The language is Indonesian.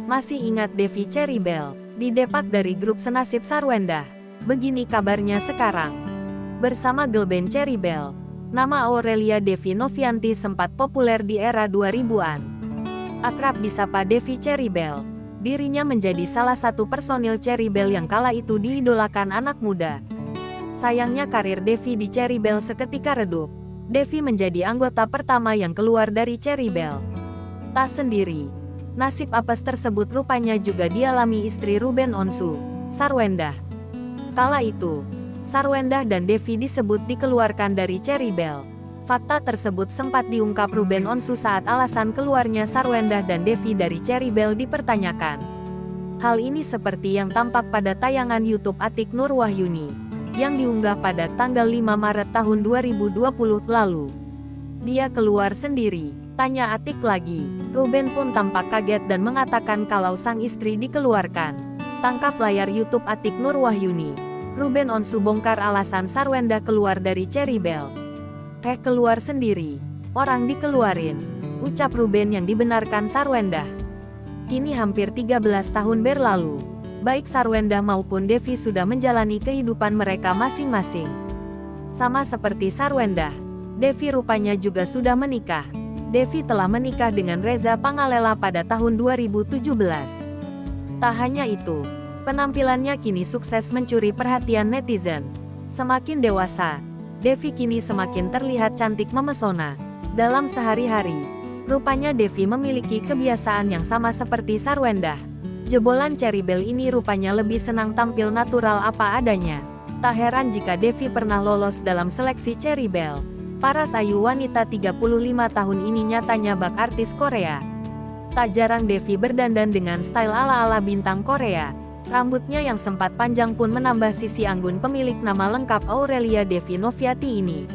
Masih ingat Devi Cherrybelle? Di Depak dari grup senasib Sarwendah. Begini kabarnya sekarang. Bersama girl band Cherrybelle, nama Aurelia Devi Novianti sempat populer di era 2000-an. Akrab disapa Devi Cherrybelle, dirinya menjadi salah satu personil Cherrybelle yang kala itu diidolakan anak muda. Sayangnya karir Devi di Cherrybelle seketika redup. Devi menjadi anggota pertama yang keluar dari Cherrybelle. Tak sendiri. Nasib apes tersebut rupanya juga dialami istri Ruben Onsu, Sarwendah. Kala itu, Sarwendah dan Devi disebut dikeluarkan dari Cherrybelle. Fakta tersebut sempat diungkap Ruben Onsu saat alasan keluarnya Sarwendah dan Devi dari Cherrybelle dipertanyakan. Hal ini seperti yang tampak pada tayangan YouTube Atiek Nurwahyuni, yang diunggah pada tanggal 5 Maret tahun 2020 lalu. Dia keluar sendiri, tanya Atiek lagi. Ruben pun tampak kaget dan mengatakan kalau sang istri dikeluarkan. Tangkap layar YouTube Atiek Nurwahyuni. Ruben Onsu bongkar alasan Sarwendah keluar dari Cherrybelle. Keluar sendiri. Orang dikeluarin, ucap Ruben yang dibenarkan Sarwendah. Kini hampir 13 tahun berlalu. Baik Sarwendah maupun Devi sudah menjalani kehidupan mereka masing-masing. Sama seperti Sarwendah, Devi rupanya juga sudah menikah. Devi telah menikah dengan Reza Pangalela pada tahun 2017. Tak hanya itu, penampilannya kini sukses mencuri perhatian netizen. Semakin dewasa, Devi kini semakin terlihat cantik memesona. Dalam sehari-hari, rupanya Devi memiliki kebiasaan yang sama seperti Sarwendah. Jebolan Cherrybelle ini rupanya lebih senang tampil natural apa adanya. Tak heran jika Devi pernah lolos dalam seleksi Cherrybelle. Paras ayu wanita 35 tahun ini nyatanya bak artis Korea. Tak jarang Devi berdandan dengan style ala-ala bintang Korea. Rambutnya yang sempat panjang pun menambah sisi anggun pemilik nama lengkap Aurelia Devi Novianti ini.